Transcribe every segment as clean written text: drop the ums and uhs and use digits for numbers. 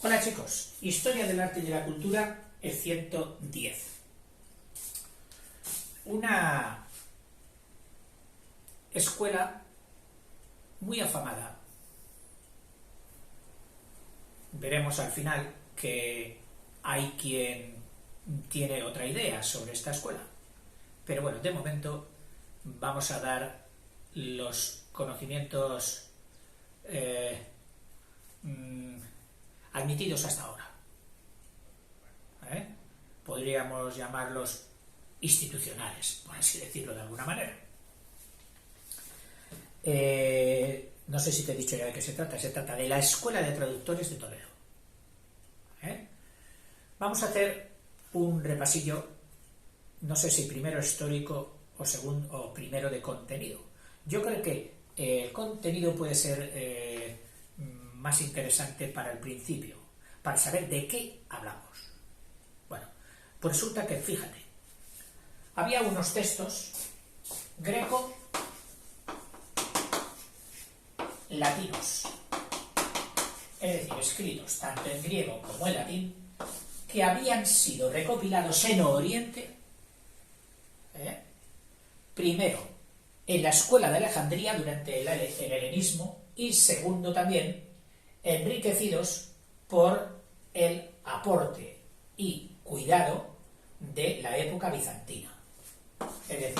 Hola chicos, Historia del Arte y de la Cultura, el 110. Una escuela muy afamada. Veremos al final que hay quien tiene otra idea sobre esta escuela. Pero bueno, de momento vamos a dar los conocimientos admitidos hasta ahora. Podríamos llamarlos institucionales, por así decirlo de alguna manera. No sé si te he dicho ya de qué se trata. Se trata de la Escuela de Traductores de Toledo. Vamos a hacer un repasillo, no sé si primero histórico o segundo o primero de contenido. Yo creo que el contenido puede ser más interesante para el principio, para saber de qué hablamos. Bueno, pues resulta que, fíjate, había unos textos greco-latinos, es decir, escritos tanto en griego como en latín, que habían sido recopilados en Oriente, primero en la escuela de Alejandría durante el helenismo y segundo también enriquecidos por el aporte y cuidado de la época bizantina. Es decir,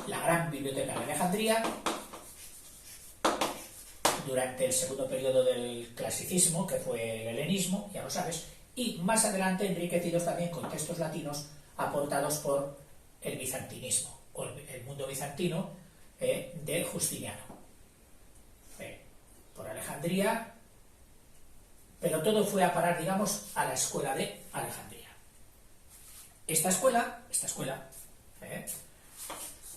la gran biblioteca de Alejandría durante el segundo periodo del clasicismo, que fue el helenismo, ya lo sabes, y más adelante enriquecidos también con textos latinos aportados por el bizantinismo, o el mundo bizantino de Justiniano. Por Alejandría, pero todo fue a parar, digamos, a la escuela de Alejandría. Esta escuela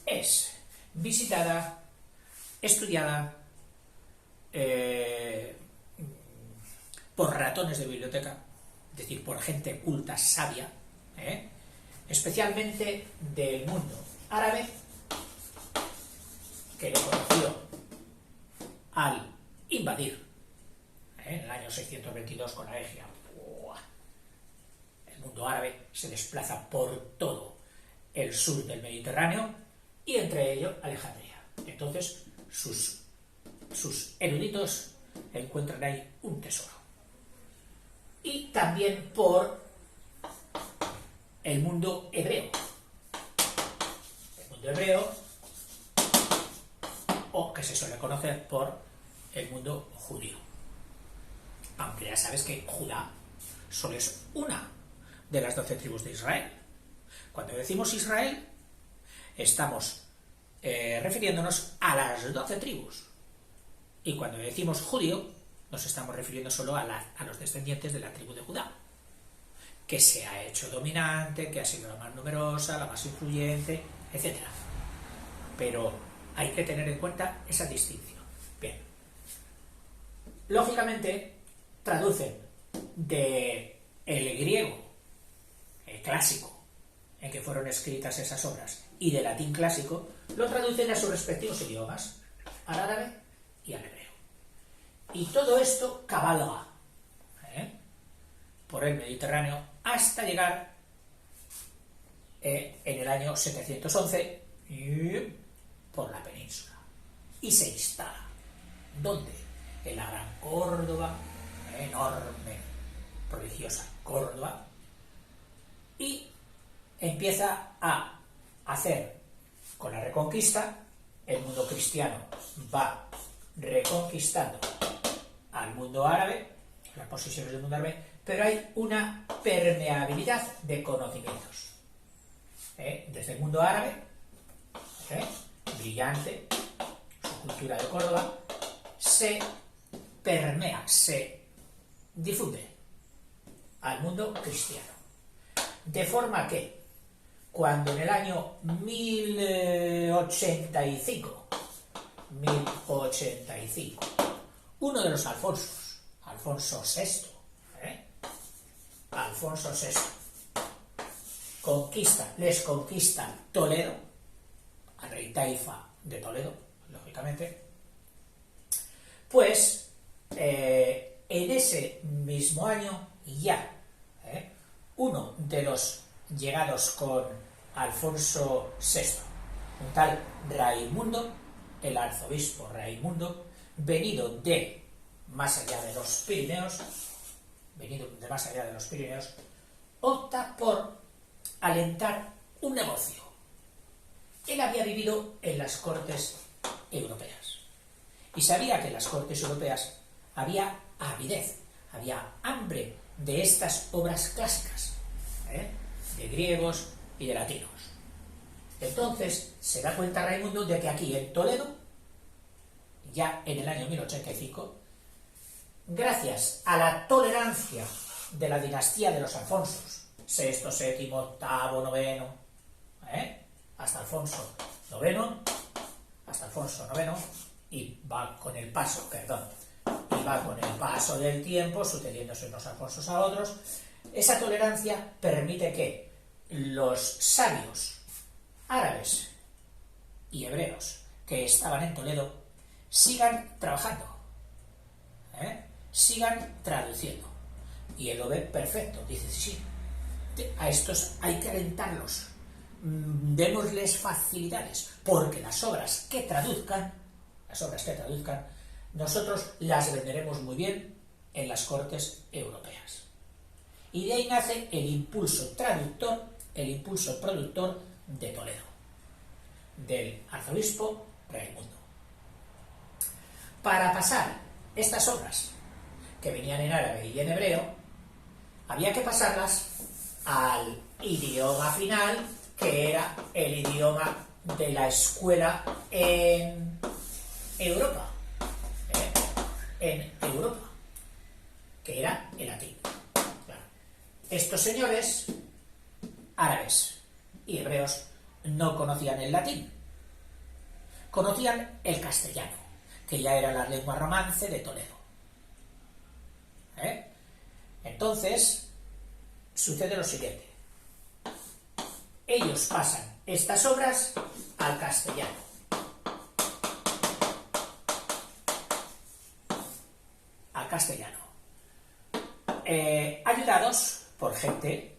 es visitada, estudiada por ratones de biblioteca, es decir, por gente culta, sabia, especialmente del mundo árabe, que lo conoció al invadir en el año 622 con la Egia. El mundo árabe se desplaza por todo el sur del Mediterráneo y entre ellos Alejandría. Entonces sus eruditos encuentran ahí un tesoro. Y también por el mundo hebreo. El mundo hebreo, o que se suele conocer por el mundo judío. Aunque ya sabes que Judá solo es una de las 12 tribus de Israel. Cuando decimos Israel, estamos refiriéndonos a las 12 tribus. Y cuando decimos judío, nos estamos refiriendo solo a los descendientes de la tribu de Judá, que se ha hecho dominante, que ha sido la más numerosa, la más influyente, etc. Pero hay que tener en cuenta esa distinción. Bien. Lógicamente, traducen del griego clásico en que fueron escritas esas obras y del latín clásico, lo traducen a sus respectivos idiomas, al árabe y al hebreo. Y todo esto cabalga por el Mediterráneo hasta llegar en el año 711 por la península. Y se instala. ¿Dónde? En la gran Córdoba, enorme, prodigiosa Córdoba, y empieza a hacer, con la Reconquista, el mundo cristiano va reconquistando al mundo árabe, las posiciones del mundo árabe, pero hay una permeabilidad de conocimientos. Desde el mundo árabe, brillante, su cultura de Córdoba, se permea, se difunde al mundo cristiano. De forma que, cuando en el año 1085, uno de los Alfonsos, Alfonso VI, les conquista Toledo, al rey Taifa de Toledo, lógicamente, pues en ese mismo año ya uno de los llegados con Alfonso VI, un tal Raimundo, el arzobispo Raimundo, venido de más allá de los Pirineos, opta por alentar un negocio. Él había vivido en las cortes europeas y sabía que en las cortes europeas había avidez, había hambre de estas obras clásicas, de griegos y de latinos. Entonces se da cuenta Raimundo de que aquí en Toledo, ya en el año 1085, gracias a la tolerancia de la dinastía de los Alfonsos, sexto, séptimo, octavo, noveno, hasta Alfonso IX, y va con el paso del tiempo, sucediéndose unos Alfonsos a otros, esa tolerancia permite que los sabios árabes y hebreos que estaban en Toledo sigan trabajando, sigan traduciendo. Y él lo ve perfecto, dice, sí, a estos hay que alentarlos, démosles facilidades, porque las obras que traduzcan, nosotros las venderemos muy bien en las cortes europeas. Y de ahí nace el impulso traductor, el impulso productor de Toledo, del arzobispo Raimundo. Para pasar estas obras, que venían en árabe y en hebreo, había que pasarlas al idioma final, que era el idioma de la escuela en Europa, que era el latín. Claro. Estos señores, árabes y hebreos, no conocían el latín, conocían el castellano, que ya era la lengua romance de Toledo. Entonces, sucede lo siguiente. Ellos pasan estas obras al castellano. Ayudados por gente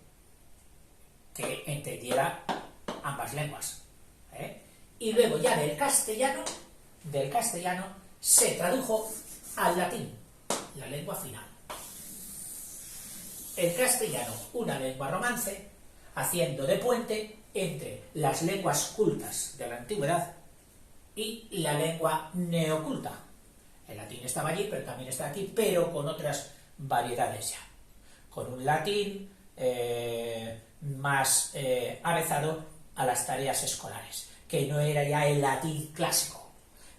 que entendiera ambas lenguas. Y luego ya del castellano se tradujo al latín, la lengua final. El castellano, una lengua romance, haciendo de puente entre las lenguas cultas de la antigüedad y la lengua neoculta. El latín estaba allí, pero también está aquí, pero con otras variedades ya. Con un latín más avezado a las tareas escolares, que no era ya el latín clásico,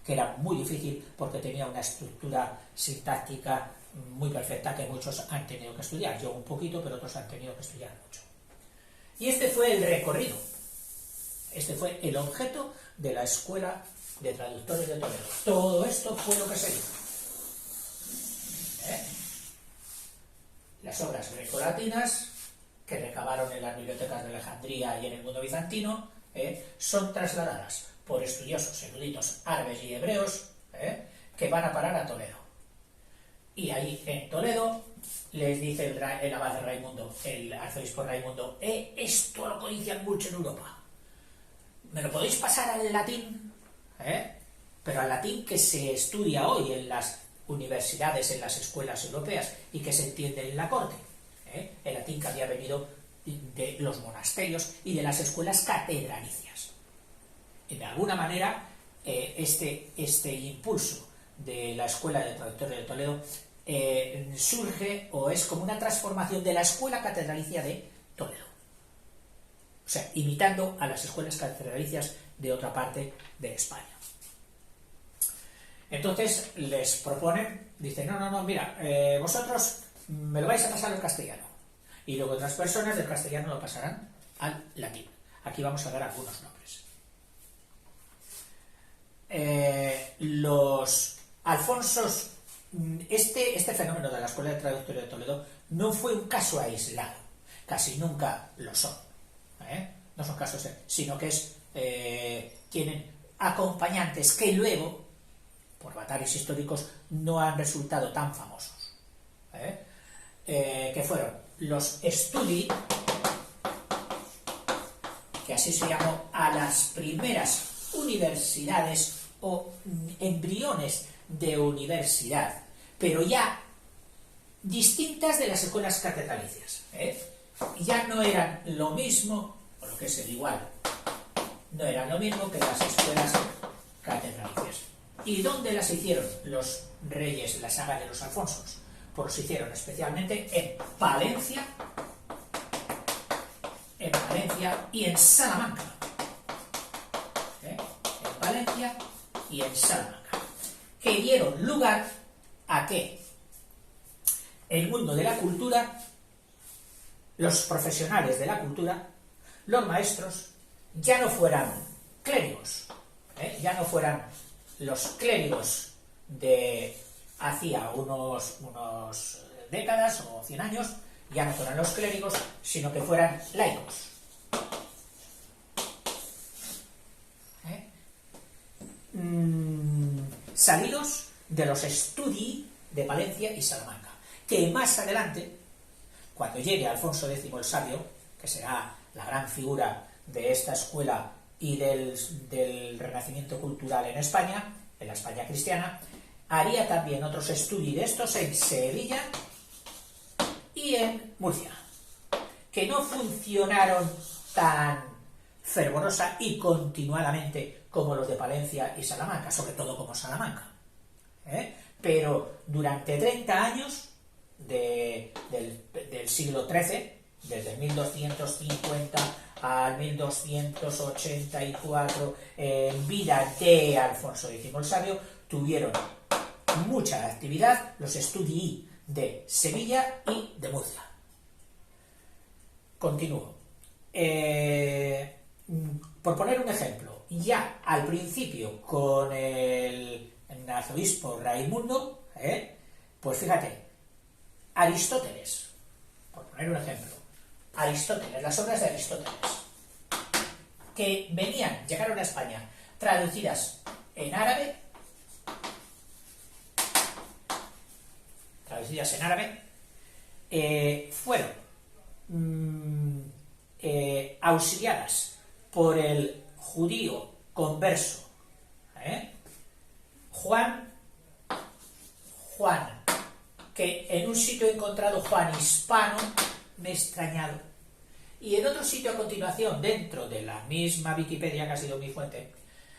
que era muy difícil porque tenía una estructura sintáctica muy perfecta que muchos han tenido que estudiar. Yo un poquito, pero otros han tenido que estudiar mucho. Y este fue el recorrido. Este fue el objeto de la Escuela de Traductores de Toledo. Todo esto fue lo que se hizo. Las obras grecolatinas, que recabaron en las bibliotecas de Alejandría y en el mundo bizantino, son trasladadas por estudiosos eruditos árabes y hebreos que van a parar a Toledo. Y ahí en Toledo les dice el abad Raimundo, el arzobispo Raimundo, esto lo codician mucho en Europa. ¿Me lo podéis pasar al latín? Pero al latín que se estudia hoy en las universidades, en las escuelas europeas y que se entiende en la corte. El latín que había venido de los monasterios y de las escuelas catedralicias. De alguna manera, este impulso de la Escuela de Traductores de Toledo surge o es como una transformación de la escuela catedralicia de Toledo. O sea, imitando a las escuelas catedralicias de otra parte de España. Entonces les proponen, dicen, no, mira, vosotros me lo vais a pasar al castellano. Y luego otras personas del castellano lo pasarán al latín. Aquí vamos a dar algunos nombres. Los Alfonsos, este fenómeno de la Escuela de Traductores de Toledo no fue un caso aislado, casi nunca lo son, no son casos, sino que tienen acompañantes que luego, por batallas históricos, no han resultado tan famosos. que fueron los studi, que así se llamó a las primeras universidades o embriones de universidad, pero ya distintas de las escuelas catedralicias, ya no eran lo mismo, o lo que es el igual, no eran lo mismo que las escuelas catedralicias. ¿Y dónde las hicieron los reyes, la saga de los Alfonsos? Pues los hicieron especialmente en Palencia y en Salamanca. En Palencia y en Salamanca. Que dieron lugar a que el mundo de la cultura, los profesionales de la cultura, los maestros, ya no fueran clérigos, ya no fueran los clérigos de hacía unos décadas o 100 años, ya no fueran los clérigos, sino que fueran laicos. Salidos de los studi de Palencia y Salamanca, que más adelante, cuando llegue Alfonso X el Sabio, que será la gran figura de esta escuela y del renacimiento cultural en España, en la España cristiana, haría también otros estudios de estos en Sevilla y en Murcia, que no funcionaron tan fervorosa y continuadamente como los de Palencia y Salamanca, sobre todo como Salamanca. Pero durante 30 años del siglo XIII, desde 1250 al 1284, en vida de Alfonso X el Sabio, tuvieron mucha actividad los estudii de Sevilla y de Murcia. Continúo. Por poner un ejemplo, ya al principio con el arzobispo Raimundo, pues fíjate, Aristóteles, por poner un ejemplo, Aristóteles, las obras de Aristóteles, que llegaron a España traducidas en árabe, fueron auxiliadas por el judío converso Juan, que en un sitio he encontrado Juan hispano, me he extrañado, y en otro sitio a continuación, dentro de la misma Wikipedia, que ha sido mi fuente,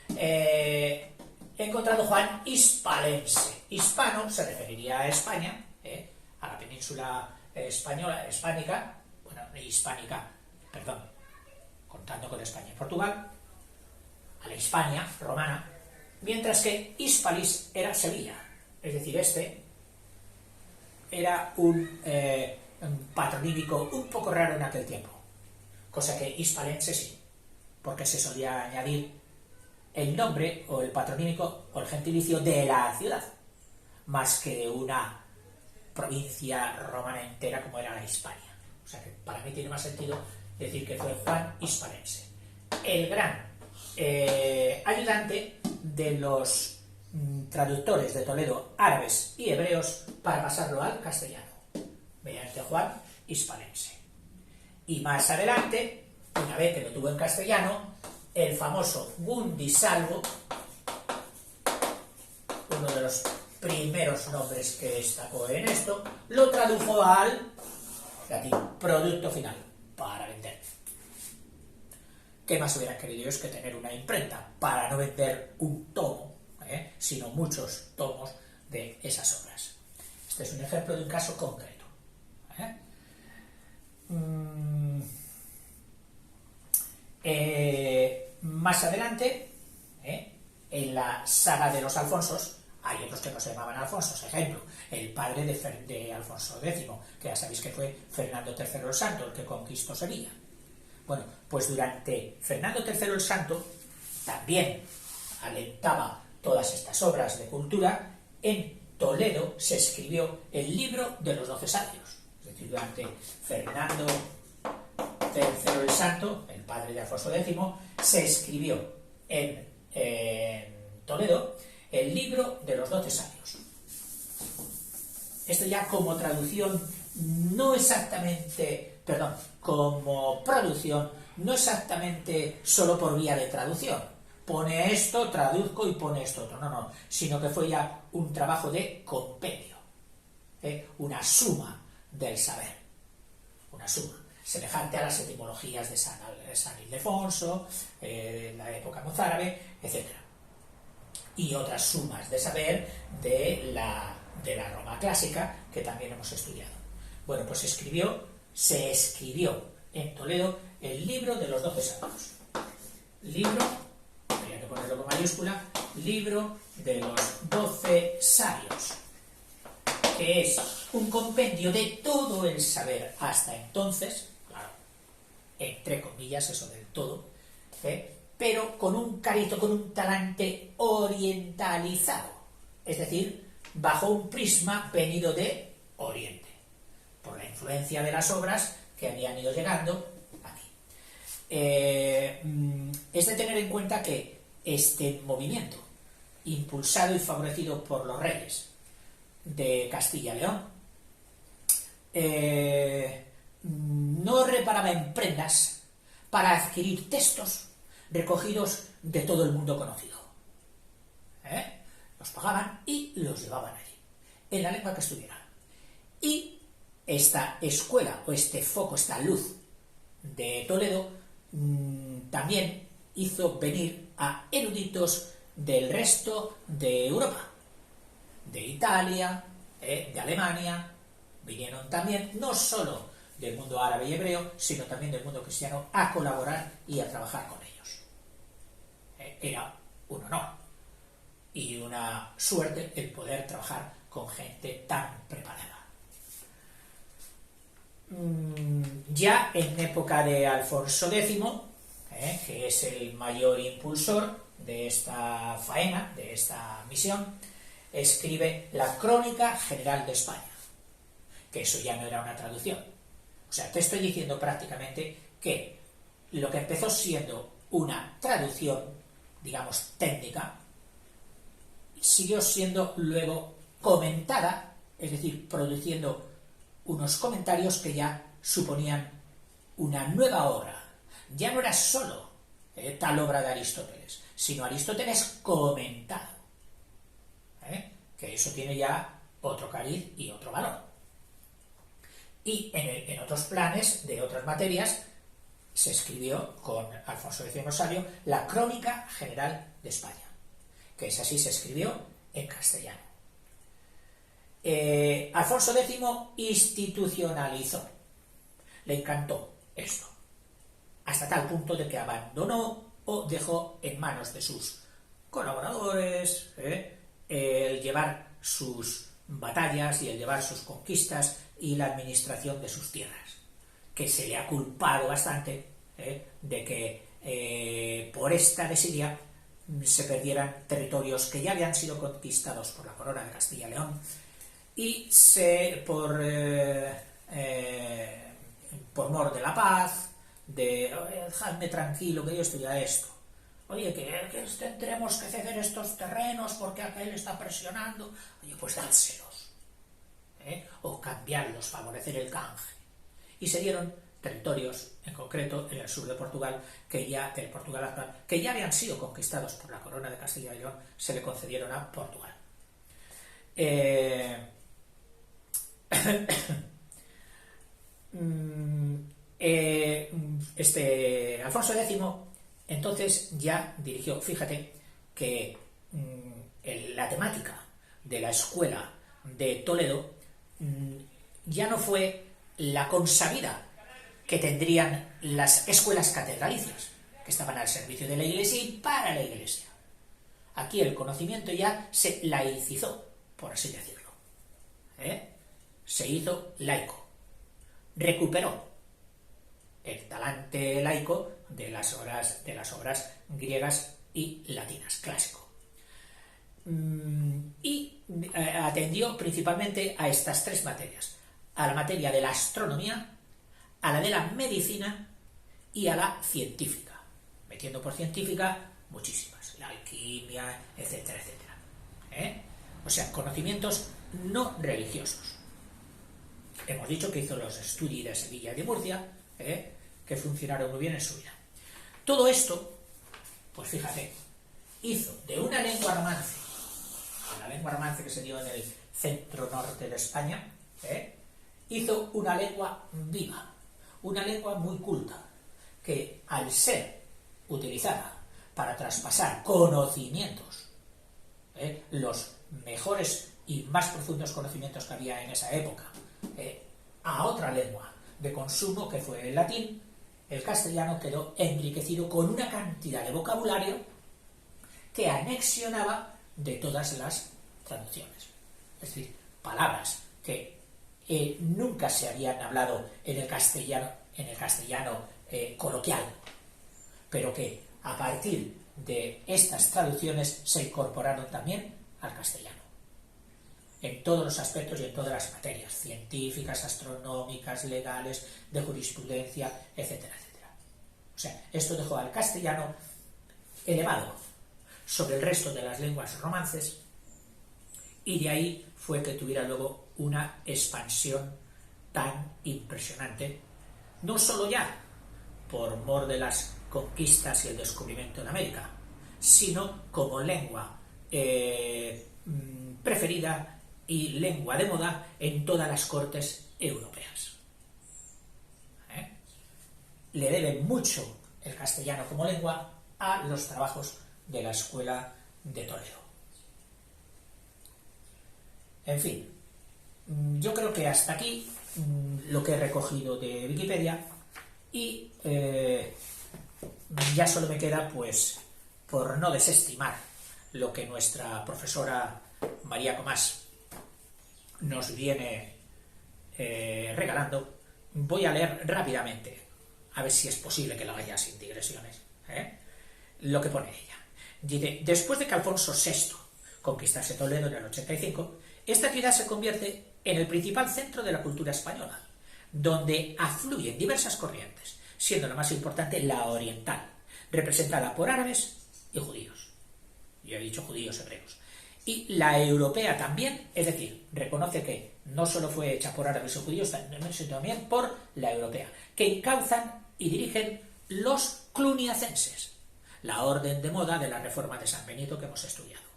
he encontrado Juan hispalense. Hispano se referiría a España, a la península hispánica, contando con España y Portugal, a la Hispania romana, mientras que Hispalis era Sevilla, es decir, este era un patronímico un poco raro en aquel tiempo, cosa que hispalense sí, porque se solía añadir el nombre o el patronímico o el gentilicio de la ciudad, más que de una provincia romana entera como era la Hispania. O sea que para mí tiene más sentido decir que fue Juan hispalense, el gran ayudante de los traductores de Toledo árabes y hebreos para pasarlo al castellano, mediante Juan hispalense. Y más adelante, una vez que lo tuvo en castellano, el famoso Gundisalvo, uno de los primeros nombres que destacó en esto, lo tradujo al latín, producto final, para vender. ¿Qué más hubieran querido ellos que tener una imprenta para no vender un tomo, sino muchos tomos de esas obras? Este es un ejemplo de un caso concreto. Más adelante, en la saga de los Alfonsos, hay otros que no se llamaban Alfonsos. Ejemplo, el padre de Alfonso X, que ya sabéis que fue Fernando III el Santo, el que conquistó Sevilla. Bueno, pues durante Fernando III el Santo también alentaba todas estas obras de cultura. En Toledo se escribió el libro de los 12 sabios. Es decir, durante Fernando III el Santo, el padre de Alfonso X, se escribió en Toledo el libro de los 12 sabios. Esto ya como traducción no exactamente, perdón, como producción, no exactamente solo por vía de traducción. Pone esto, traduzco y pone esto otro. No, no, sino que fue ya un trabajo de compendio, una suma del saber, una suma, semejante a las etimologías de San Ildefonso, la época mozárabe, etc. Y otras sumas de saber de la Roma clásica, que también hemos estudiado. Bueno, pues se escribió en Toledo el libro de los 12 sabios. Libro, habría que ponerlo con mayúscula, libro de los 12 sabios, que es un compendio de todo el saber hasta entonces, claro, entre comillas eso del todo, pero con un carito, con un talante orientalizado, es decir, bajo un prisma venido de Oriente, por la influencia de las obras que habían ido llegando aquí. Es de tener en cuenta que este movimiento, impulsado y favorecido por los reyes de Castilla y León, no reparaba en prendas para adquirir textos recogidos de todo el mundo conocido. Los pagaban y los llevaban allí, en la lengua que estuvieran. Y esta escuela, o este foco, esta luz de Toledo, también hizo venir a eruditos del resto de Europa, de Italia, de Alemania. Vinieron también, no solo del mundo árabe y hebreo, sino también del mundo cristiano, a colaborar y a trabajar con ellos. Era un honor y una suerte el poder trabajar con gente tan preparada. Ya en época de Alfonso X, que es el mayor impulsor de esta faena, de esta misión, escribe la Crónica General de España, que eso ya no era una traducción. O sea, te estoy diciendo prácticamente que lo que empezó siendo una traducción, digamos, técnica, siguió siendo luego comentada, es decir, produciendo unos comentarios que ya suponían una nueva obra. Ya no era solo tal obra de Aristóteles, sino Aristóteles comentado, que eso tiene ya otro cariz y otro valor. Y en otros planes de otras materias se escribió con Alfonso X Rosario la Crónica General de España, que es así, se escribió en castellano. Alfonso X institucionalizó, le encantó esto, hasta tal punto de que abandonó o dejó en manos de sus colaboradores el llevar sus batallas y el llevar sus conquistas y la administración de sus tierras, que se le ha culpado bastante de que por esta desidia se perdieran territorios que ya habían sido conquistados por la corona de Castilla y León, y por mor de la paz, de dejadme tranquilo que yo estudia esto, oye, que tendremos que ceder estos terrenos porque aquel está presionando, oye, pues dádselos, o cambiarlos, favorecer el canje. Y se dieron territorios, en concreto en el sur de Portugal, del Portugal actual, que ya habían sido conquistados por la corona de Castilla y León, se le concedieron a Portugal. Alfonso X entonces ya dirigió, fíjate que la temática de la escuela de Toledo ya no fue la consabida que tendrían las escuelas catedralicias, que estaban al servicio de la Iglesia y para la Iglesia. Aquí el conocimiento ya se laicizó, por así decirlo. Se hizo laico. Recuperó el talante laico de las obras griegas y latinas, clásico. Y atendió principalmente a estas tres materias: a la materia de la astronomía, a la de la medicina y a la científica, metiendo por científica muchísimas, la alquimia, etcétera, etcétera. O sea, conocimientos no religiosos. hemos dicho que hizo los estudios de Sevilla y de Murcia, que funcionaron muy bien en su vida. Todo esto, pues fíjate, hizo de una lengua romance, la lengua romance que se dio en el centro-norte de España, hizo una lengua viva, una lengua muy culta, que al ser utilizada para traspasar conocimientos, los mejores y más profundos conocimientos que había en esa época, a otra lengua de consumo que fue el latín, el castellano quedó enriquecido con una cantidad de vocabulario que anexionaba de todas las traducciones. Es decir, palabras que nunca se habían hablado en el castellano coloquial, pero que a partir de estas traducciones se incorporaron también al castellano, en todos los aspectos y en todas las materias, científicas, astronómicas, legales, de jurisprudencia, etcétera, etcétera. O sea, esto dejó al castellano elevado sobre el resto de las lenguas romances, y de ahí fue que tuviera luego una expansión tan impresionante, no solo ya por mor de las conquistas y el descubrimiento de América, sino como lengua preferida y lengua de moda en todas las cortes europeas. Le debe mucho el castellano como lengua a los trabajos de la Escuela de Toledo. En fin, yo creo que hasta aquí lo que he recogido de Wikipedia, y ya solo me queda, pues, por no desestimar lo que nuestra profesora María Comás nos viene regalando, voy a leer rápidamente, a ver si es posible que lo haga sin digresiones, lo que pone ella. Dice: después de que Alfonso VI conquistase Toledo en el 85, esta ciudad se convierte en el principal centro de la cultura española, donde afluyen diversas corrientes, siendo la más importante la oriental, representada por árabes y judíos. Yo he dicho judíos hebreos. Y la europea también, es decir, reconoce que no solo fue hecha por árabes y judíos, sino también por la europea, que encauzan y dirigen los cluniacenses, la orden de moda de la Reforma de San Benito que hemos estudiado.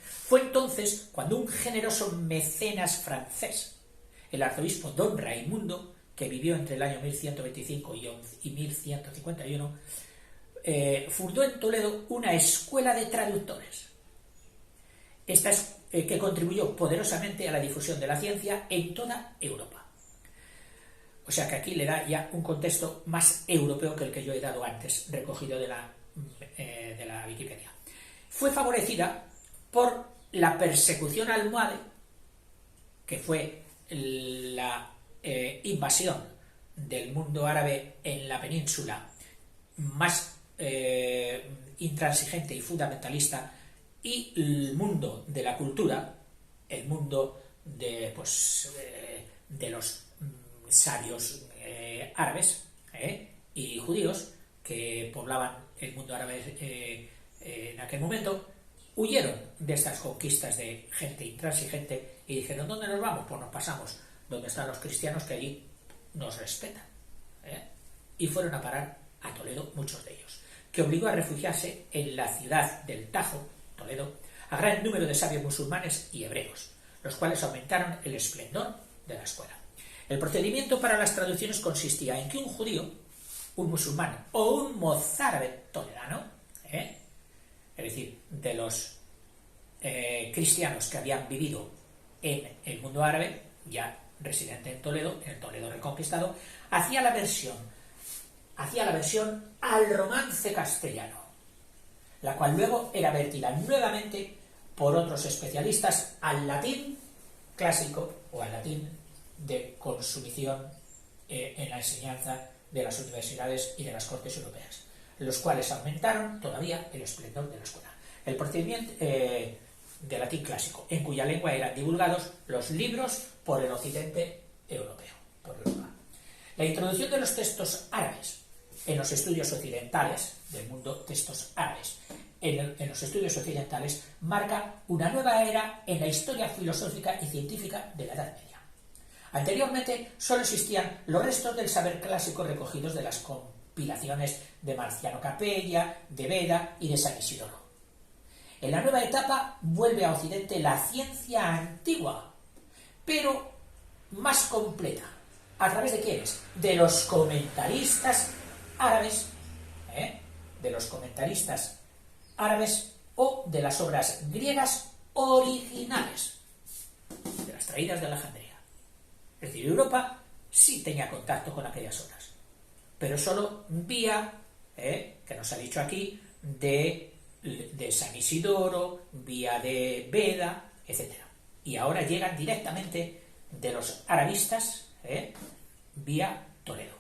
Fue entonces cuando un generoso mecenas francés, el arzobispo don Raimundo, que vivió entre el año 1125 y 1151, fundó en Toledo una escuela de traductores. Esta es que contribuyó poderosamente a la difusión de la ciencia en toda Europa. O sea que aquí le da ya un contexto más europeo que el que yo he dado antes, recogido de la Wikipedia. Fue favorecida por la persecución almohade, que fue la invasión del mundo árabe en la península más intransigente y fundamentalista, y el mundo de la cultura, el mundo de los sabios árabes y judíos que poblaban el mundo árabe en aquel momento, huyeron de estas conquistas de gente intransigente y dijeron: ¿dónde nos vamos? Pues nos pasamos donde están los cristianos, que allí nos respetan. Y fueron a parar a Toledo muchos de ellos, que obligó a refugiarse en la ciudad del Tajo, Toledo, a gran número de sabios musulmanes y hebreos, los cuales aumentaron el esplendor de la escuela. El procedimiento para las traducciones consistía en que un judío, un musulmán o un mozárabe toledano, es decir, de los cristianos que habían vivido en el mundo árabe, ya residente en Toledo, en el Toledo reconquistado, hacía la versión al romance castellano, la cual luego era vertida nuevamente por otros especialistas al latín clásico o al latín de consumición en la enseñanza de las universidades y de las cortes europeas, los cuales aumentaron todavía el esplendor de la escuela. El procedimiento de latín clásico, en cuya lengua eran divulgados los libros por el occidente europeo, por Europa. La introducción de los textos árabes en los estudios occidentales del mundo, textos árabes en los estudios occidentales, marca una nueva era en la historia filosófica y científica de la Edad Media. Anteriormente solo existían los restos del saber clásico recogidos de las compilaciones de Marciano Capella, de Beda y de San Isidoro. En la nueva etapa vuelve a Occidente la ciencia antigua, pero más completa. ¿A través de quiénes? De los comentaristas árabes, de los comentaristas árabes o de las obras griegas originales, de las traídas de Alejandría. Es decir, Europa sí tenía contacto con aquellas obras, pero solo vía, que nos ha dicho aquí, de San Isidoro, vía de Beda, etc. Y ahora llegan directamente de los arabistas, vía Toledo.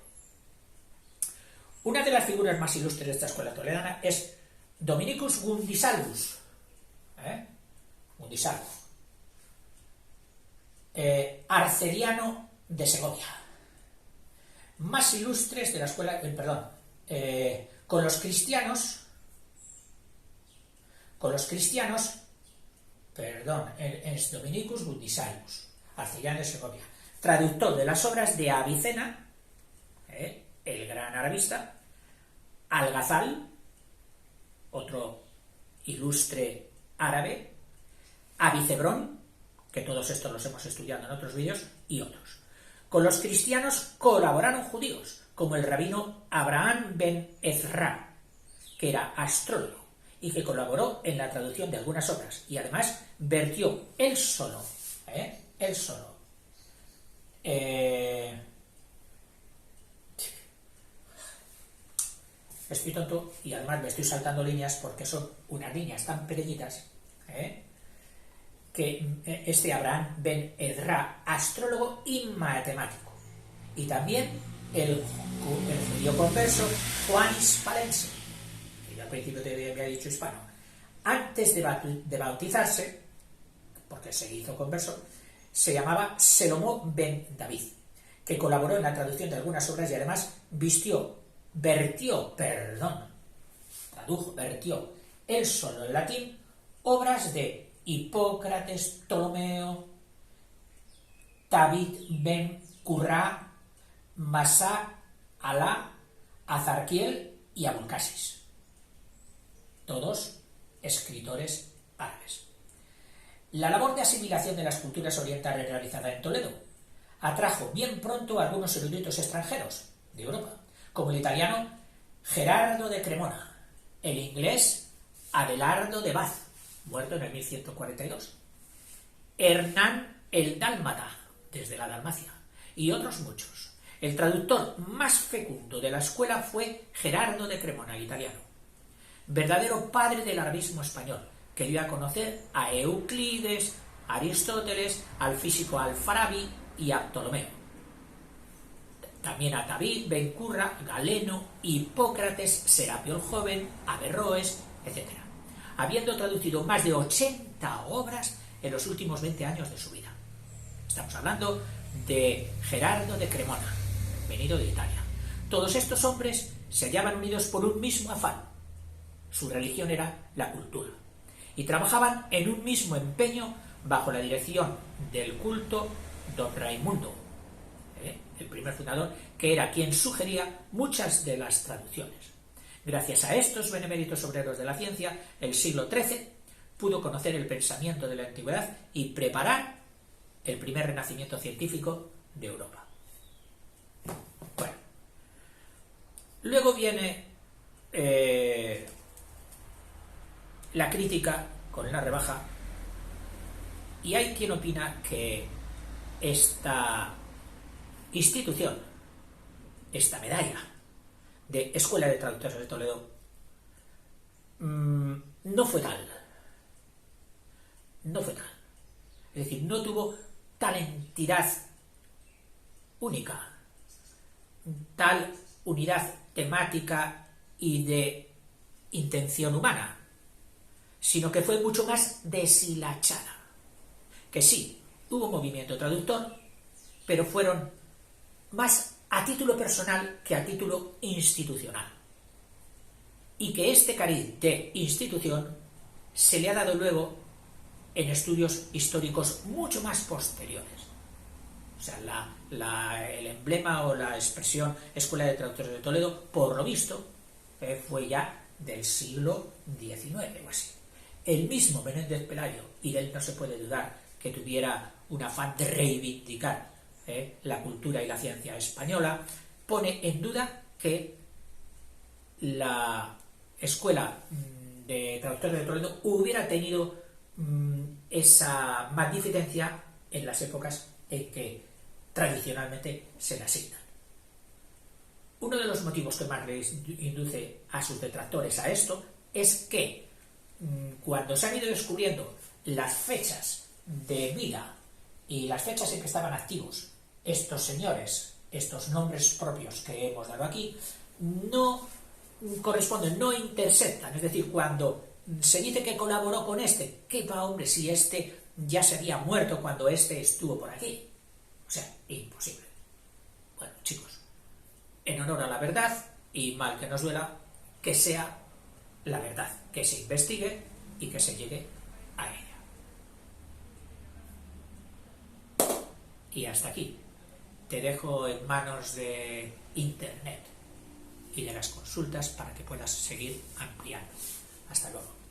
Una de las figuras más ilustres de esta escuela toledana es Dominicus Gundisalvus, arcediano de Segovia. Más ilustres de la escuela, con los cristianos, es Dominicus Gundisalvus, arcediano de Segovia, traductor de las obras de Avicena, el gran arabista, Al-Ghazal, otro ilustre árabe, Avicebrón, que todos estos los hemos estudiado en otros vídeos, y otros. Con los cristianos colaboraron judíos, como el rabino Abraham ben Ezra, que era astrólogo y que colaboró en la traducción de algunas obras, y además vertió él solo, estoy tonto y además me estoy saltando líneas porque son unas líneas tan pequeñitas, que este Abraham ben Ezra, astrólogo y matemático, y también el judío converso Juan Hispalense, que yo al principio te había dicho hispano, antes de bautizarse, porque se hizo converso, se llamaba Selomó ben David, que colaboró en la traducción de algunas obras y además vertió él solo en latín obras de Hipócrates, Ptolomeo, David ben Qurra, Masá, Alá, Azarquiel y Abulcasis, todos escritores árabes. La labor de asimilación de las culturas orientales realizada en Toledo atrajo bien pronto a algunos eruditos extranjeros de Europa, como el italiano Gerardo de Cremona, el inglés Adelardo de Bath, muerto en el 1142, Hernán el Dálmata, desde la Dalmacia, y otros muchos. El traductor más fecundo de la escuela fue Gerardo de Cremona, el italiano, verdadero padre del arabismo español, que dio a conocer a Euclides, a Aristóteles, al físico Alfarabi y a Ptolomeo. También a David ben Qurra, Galeno, Hipócrates, Serapio el Joven, Averroes, etc., habiendo traducido más de 80 obras en los últimos 20 años de su vida. Estamos hablando de Gerardo de Cremona, venido de Italia. Todos estos hombres se hallaban unidos por un mismo afán. Su religión era la cultura, y trabajaban en un mismo empeño bajo la dirección del culto don Raimundo, el primer fundador, que era quien sugería muchas de las traducciones. Gracias a estos beneméritos obreros de la ciencia, el siglo XIII pudo conocer el pensamiento de la antigüedad y preparar el primer renacimiento científico de Europa. Bueno, luego viene la crítica con la rebaja, y hay quien opina que esta institución, esta medalla de Escuela de Traductores de Toledo, no fue tal. Es decir, no tuvo tal entidad única, tal unidad temática y de intención humana, sino que fue mucho más deshilachada. Que sí, hubo movimiento traductor, pero fueron más a título personal que a título institucional. Y que este cariz de institución se le ha dado luego en estudios históricos mucho más posteriores. sea, el emblema o la expresión Escuela de Traductores de Toledo, por lo visto, fue ya del siglo XIX o así. El mismo Menéndez Pelayo, y de él no se puede dudar que tuviera un afán de reivindicar la cultura y la ciencia española, pone en duda que la Escuela de Traductores de Toledo hubiera tenido esa magnificencia en las épocas en que tradicionalmente se le asignan. Uno de los motivos que más les induce a sus detractores a esto es que cuando se han ido descubriendo las fechas de vida y las fechas en que estaban activos estos señores, estos nombres propios que hemos dado aquí, no corresponden, no intersectan. Es decir, cuando se dice que colaboró con este, ¿qué va, hombre, si este ya se había muerto cuando este estuvo por aquí? O sea, imposible. Bueno, chicos, en honor a la verdad, y mal que nos duela, que sea la verdad, que se investigue y que se llegue a ella. Y hasta aquí. Te dejo en manos de Internet y de las consultas para que puedas seguir ampliando. Hasta luego.